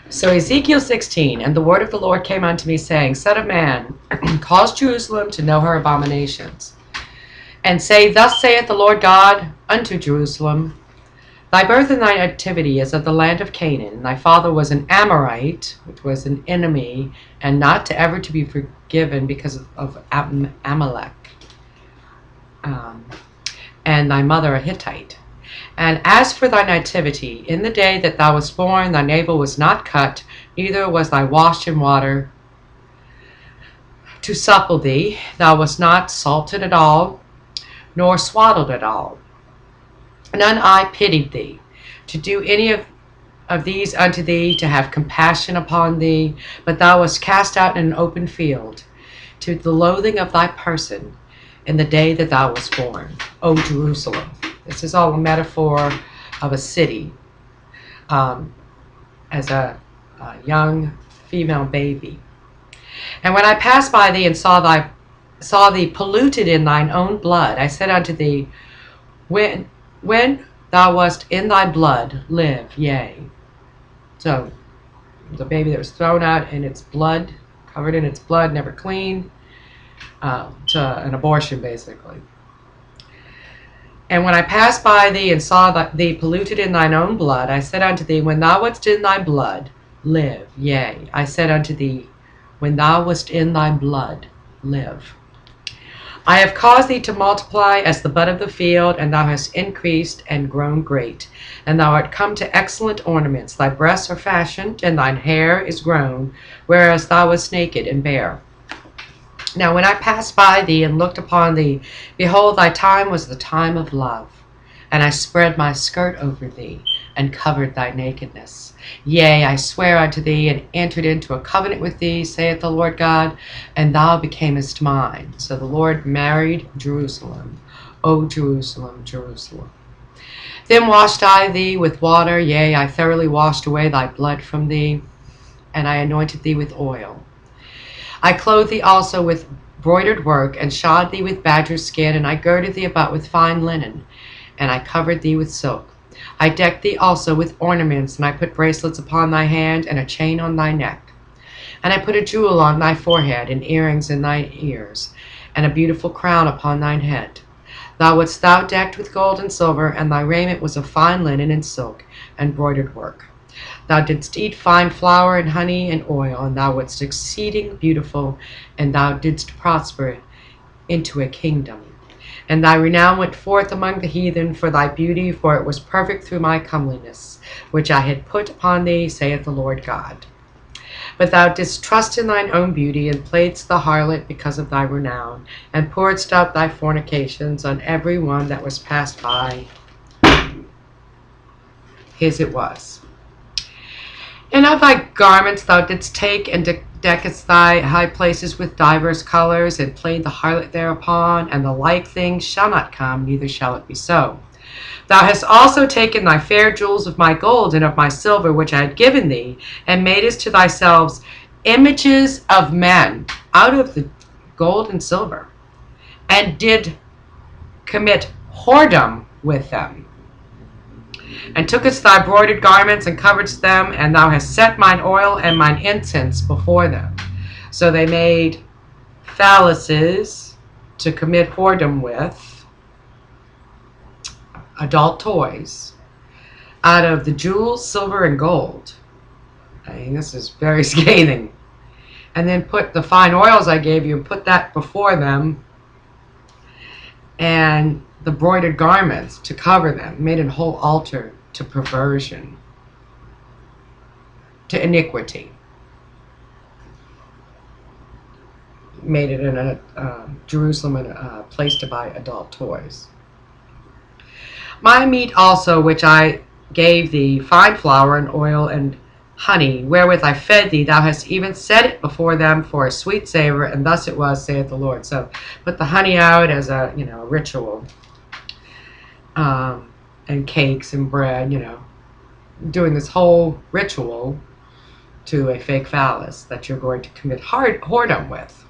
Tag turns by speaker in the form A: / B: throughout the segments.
A: So Ezekiel 16, and the word of the Lord came unto me, saying, Son of man, cause Jerusalem to know her abominations, and say, Thus saith the Lord God unto Jerusalem, Thy birth and thy nativity is of the land of Canaan, and thy father was an Amorite, which was an enemy, and not to ever to be forgiven because of Amalek, and thy mother a Hittite. And as for thy nativity, in the day that thou wast born, thy navel was not cut, neither was thy washed in water to supple thee. Thou wast not salted at all, nor swaddled at all. None eye pitied thee, to do any of these unto thee, to have compassion upon thee, but thou wast cast out in an open field, to the loathing of thy person, in the day that thou wast born, O Jerusalem. This is all a metaphor of a city as a young female baby. And when I passed by thee and saw thee polluted in thine own blood, I said unto thee, when thou wast in thy blood, live, yea. So the baby that was thrown out in its blood, covered in its blood, never cleaned, to an abortion basically. And when I passed by thee and saw thee polluted in thine own blood, I said unto thee, when thou wast in thy blood, live. Yea, I said unto thee, when thou wast in thy blood, live. I have caused thee to multiply as the bud of the field, and thou hast increased and grown great. And thou art come to excellent ornaments. Thy breasts are fashioned, and thine hair is grown, whereas thou wast naked and bare. Now when I passed by thee and looked upon thee, behold, thy time was the time of love. And I spread my skirt over thee, and covered thy nakedness. Yea, I swear unto thee, and entered into a covenant with thee, saith the Lord God, and thou becamest mine. So the Lord married Jerusalem. O Jerusalem, Jerusalem. Then washed I thee with water, yea, I thoroughly washed away thy blood from thee, and I anointed thee with oil. I clothed thee also with broidered work, and shod thee with badger's skin, and I girded thee about with fine linen, and I covered thee with silk. I decked thee also with ornaments, and I put bracelets upon thy hand, and a chain on thy neck. And I put a jewel on thy forehead, and earrings in thy ears, and a beautiful crown upon thine head. Thou wast decked with gold and silver, and thy raiment was of fine linen and silk, and broidered work. Thou didst eat fine flour and honey and oil, and thou wast exceeding beautiful, and thou didst prosper into a kingdom. And thy renown went forth among the heathen for thy beauty, for it was perfect through my comeliness, which I had put upon thee, saith the Lord God. But thou didst trust in thine own beauty, and playedst the harlot because of thy renown, and pouredst out thy fornications on every one that was passed by. His it was. And of thy garments thou didst take, and deckest thy high places with divers colors, and played the harlot thereupon, and the like thing shall not come, neither shall it be so. Thou hast also taken thy fair jewels of my gold and of my silver, which I had given thee, and madest to thyself images of men out of the gold and silver, and did commit whoredom with them. And tookest thy broidered garments, and coveredst them, and thou hast set mine oil and mine incense before them. So they made phalluses to commit whoredom with, adult toys, out of the jewels, silver, and gold. I mean, this is very scathing. And then put the fine oils I gave you, and put that before them, and the broidered garments to cover them, made a whole altar to perversion, to iniquity. Made it in Jerusalem a place to buy adult toys. My meat also, which I gave thee, fine flour and oil and honey, wherewith I fed thee, thou hast even set it before them for a sweet savor, and thus it was, saith the Lord. So put the honey out as a ritual. And cakes and bread, doing this whole ritual to a fake phallus that you're going to commit whoredom with.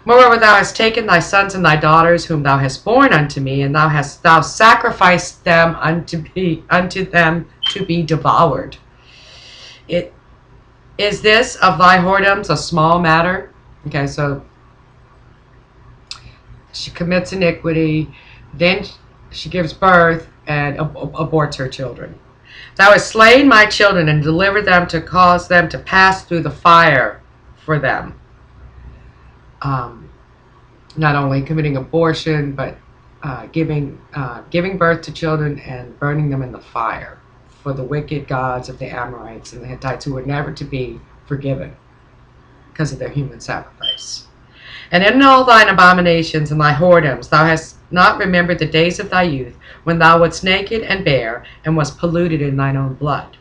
A: Moreover, thou hast taken thy sons and thy daughters, whom thou hast borne unto me, and thou sacrificed them unto them to be devoured. It is this of thy whoredoms a small matter? Okay, so she commits iniquity, then she gives birth and aborts her children. Thou hast slain my children and delivered them to cause them to pass through the fire for them. Not only committing abortion, but giving birth to children and burning them in the fire for the wicked gods of the Amorites and the Hittites, who were never to be forgiven because of their human sacrifice. And in all thine abominations and thy whoredoms thou hast not remembered the days of thy youth, when thou wast naked and bare, and wast polluted in thine own blood.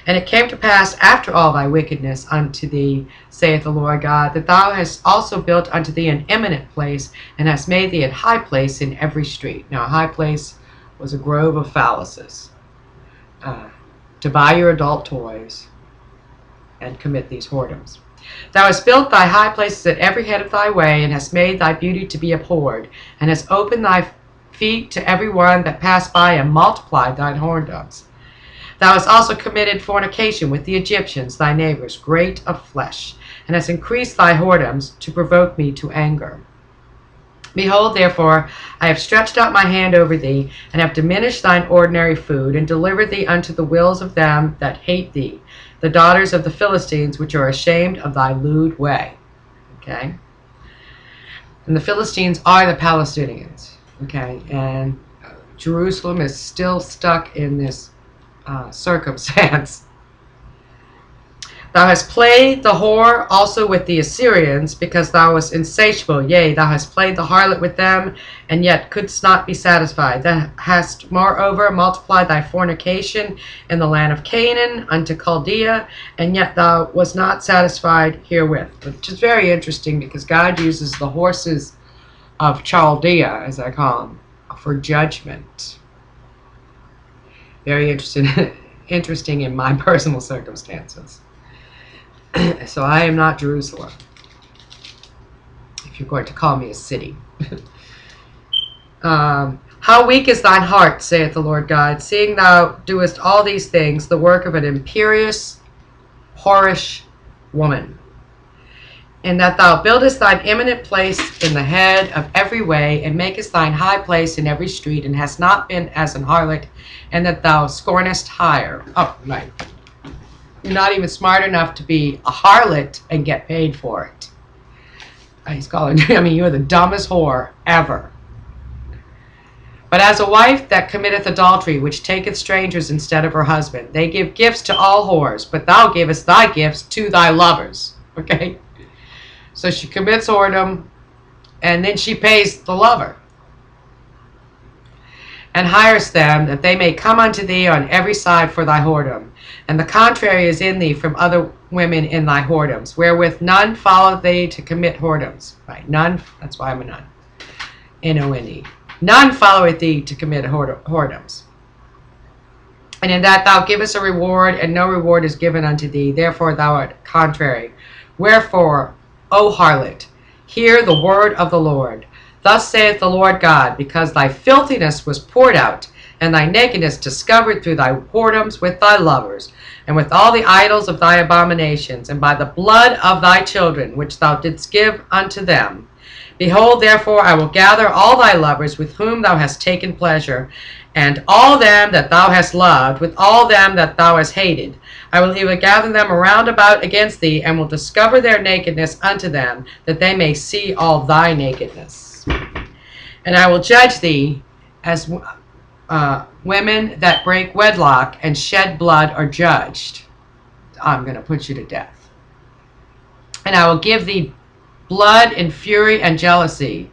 A: And it came to pass after all thy wickedness unto thee, saith the Lord God, that thou hast also built unto thee an eminent place, and hast made thee a high place in every street. Now a high place was a grove of phalluses, to buy your adult toys and commit these whoredoms. Thou hast built thy high places at every head of thy way, and hast made thy beauty to be abhorred, and hast opened thy feet to every one that passed by, and multiplied thine whoredoms. Thou hast also committed fornication with the Egyptians, thy neighbors, great of flesh, and hast increased thy whoredoms to provoke me to anger. Behold, therefore, I have stretched out my hand over thee, and have diminished thine ordinary food, and delivered thee unto the wills of them that hate thee, the daughters of the Philistines, which are ashamed of thy lewd way. Okay? And the Philistines are the Palestinians. Okay? And Jerusalem is still stuck in this circumstance. Thou hast played the whore also with the Assyrians, because thou wast insatiable. Yea, thou hast played the harlot with them, and yet couldst not be satisfied. Thou hast moreover multiplied thy fornication in the land of Canaan unto Chaldea, and yet thou wast not satisfied herewith. Which is very interesting, because God uses the horses of Chaldea, as I call them, for judgment. Very interesting in my personal circumstances. So I am not Jerusalem, if you're going to call me a city. How weak is thine heart, saith the Lord God, seeing thou doest all these things, the work of an imperious, whorish woman, in that thou buildest thine eminent place in the head of every way, and makest thine high place in every street, and hast not been as an harlot, and that thou scornest hire. Oh, right. You're not even smart enough to be a harlot and get paid for it. He's calling, I mean, you're the dumbest whore ever. But as a wife that committeth adultery, which taketh strangers instead of her husband, they give gifts to all whores, but thou givest thy gifts to thy lovers. Okay? So she commits whoredom, and then she pays the lover, and hires them, that they may come unto thee on every side for thy whoredom. And the contrary is in thee from other women in thy whoredoms, wherewith none follow thee to commit whoredoms. Right, none, that's why I'm a nun. N-O-N-E. None followeth thee to commit whoredoms. And in that thou givest a reward, and no reward is given unto thee, therefore thou art contrary. Wherefore, O harlot, hear the word of the Lord. Thus saith the Lord God, because thy filthiness was poured out, and thy nakedness discovered through thy whoredoms with thy lovers, and with all the idols of thy abominations, and by the blood of thy children, which thou didst give unto them. Behold, therefore, I will gather all thy lovers with whom thou hast taken pleasure, and all them that thou hast loved, with all them that thou hast hated. I will even gather them around about against thee, and will discover their nakedness unto them, that they may see all thy nakedness. And I will judge thee as women that break wedlock and shed blood are judged. I'm going to put you to death. And I will give thee blood and fury and jealousy.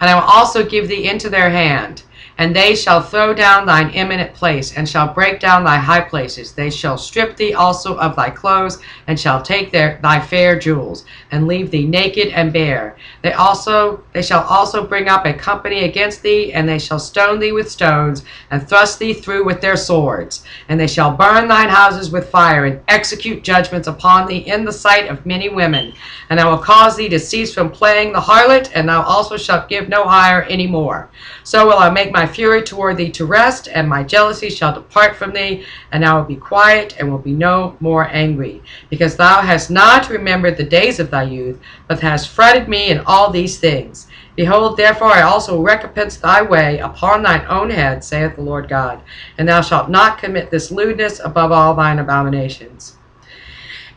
A: And I will also give thee into their hand. And they shall throw down thine eminent place, and shall break down thy high places. They shall strip thee also of thy clothes, and shall take thy fair jewels, and leave thee naked and bare. They shall also bring up a company against thee, and they shall stone thee with stones, and thrust thee through with their swords. And they shall burn thine houses with fire, and execute judgments upon thee in the sight of many women. And I will cause thee to cease from playing the harlot, and thou also shalt give no hire any more. So will I make my my fury toward thee to rest, and my jealousy shall depart from thee, and I will be quiet, and will be no more angry, because thou hast not remembered the days of thy youth, but hast fretted me in all these things. Behold, therefore I also recompense thy way upon thine own head, saith the Lord God, and thou shalt not commit this lewdness above all thine abominations.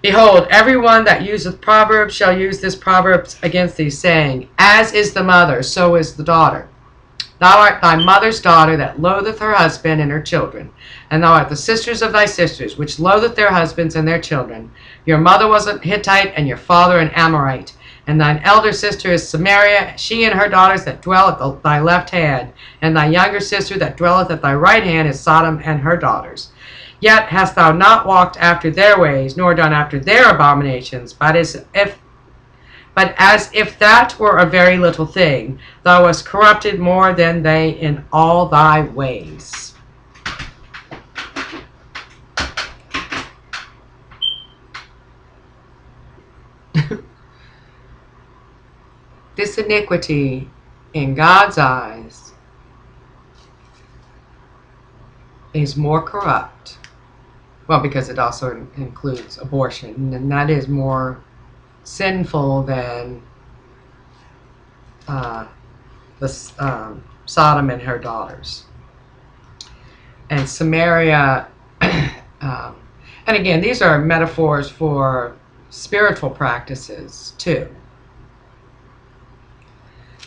A: Behold, every one that useth proverbs shall use this proverb against thee, saying, As is the mother, so is the daughter. Thou art thy mother's daughter that loatheth her husband and her children, and thou art the sisters of thy sisters, which loatheth their husbands and their children. Your mother was a Hittite, and your father an Amorite. And thine elder sister is Samaria, she and her daughters that dwell at thy left hand, and thy younger sister that dwelleth at thy right hand is Sodom and her daughters. Yet hast thou not walked after their ways, nor done after their abominations, but as if that were a very little thing, thou wast corrupted more than they in all thy ways. This iniquity in God's eyes is more corrupt. Well, because it also includes abortion, and that is more sinful than Sodom and her daughters. And Samaria, and again, these are metaphors for spiritual practices too.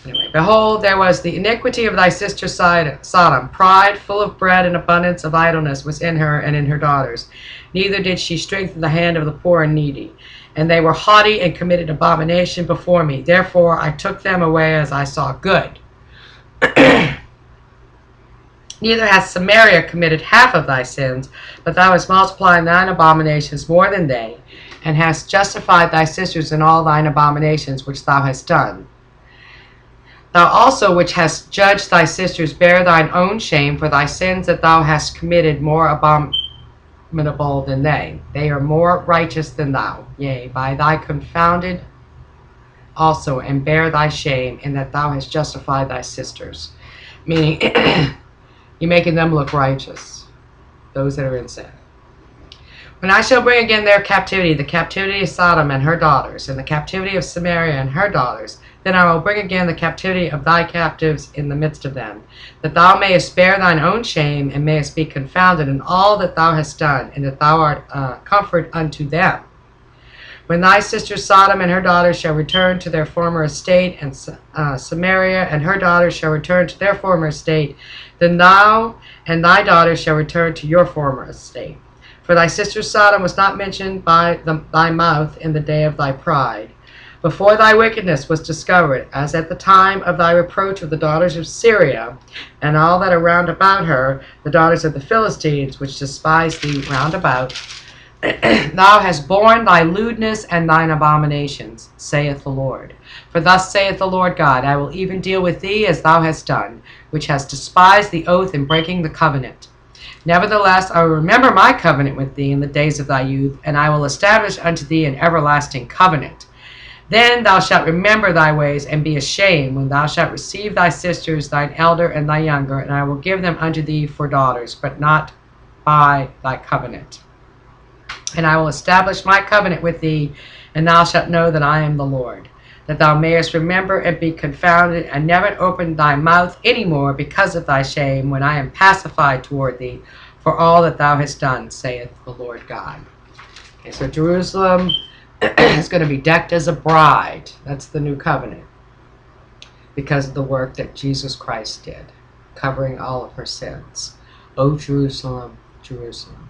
A: Anyway, behold, there was the iniquity of thy sister Sodom. Pride, full of bread, and abundance of idleness was in her and in her daughters. Neither did she strengthen the hand of the poor and needy. And they were haughty and committed abomination before me. Therefore I took them away as I saw good. Neither hath Samaria committed half of thy sins, but thou hast multiplied thine abominations more than they, and hast justified thy sisters in all thine abominations which thou hast done. Thou also, which hast judged thy sisters, bear thine own shame for thy sins that thou hast committed, more abominable than they. They are more righteous than thou. Yea, by thy confounded also, and bear thy shame, in that thou hast justified thy sisters. Meaning, you're making them look righteous, those that are in sin. When I shall bring again their captivity, the captivity of Sodom and her daughters, and the captivity of Samaria and her daughters, then I will bring again the captivity of thy captives in the midst of them, that thou mayest bear thine own shame, and mayest be confounded in all that thou hast done, and that thou art comfort unto them. When thy sister Sodom and her daughters shall return to their former estate, and Samaria and her daughters shall return to their former estate, then thou and thy daughters shall return to your former estate. For thy sister Sodom was not mentioned by thy mouth in the day of thy pride, before thy wickedness was discovered, as at the time of thy reproach of the daughters of Syria, and all that are round about her, the daughters of the Philistines, which despise thee round about. Thou hast borne thy lewdness and thine abominations, saith the Lord. For thus saith the Lord God, I will even deal with thee as thou hast done, which hast despised the oath in breaking the covenant. Nevertheless, I will remember my covenant with thee in the days of thy youth, and I will establish unto thee an everlasting covenant. Then thou shalt remember thy ways, and be ashamed, when thou shalt receive thy sisters, thine elder and thy younger, and I will give them unto thee for daughters, but not by thy covenant. And I will establish my covenant with thee, and thou shalt know that I am the Lord, that thou mayest remember and be confounded, and never open thy mouth any more because of thy shame, when I am pacified toward thee for all that thou hast done, saith the Lord God. Okay, so Jerusalem is going to be decked as a bride. That's the new covenant, because of the work that Jesus Christ did, covering all of her sins. O Jerusalem, Jerusalem,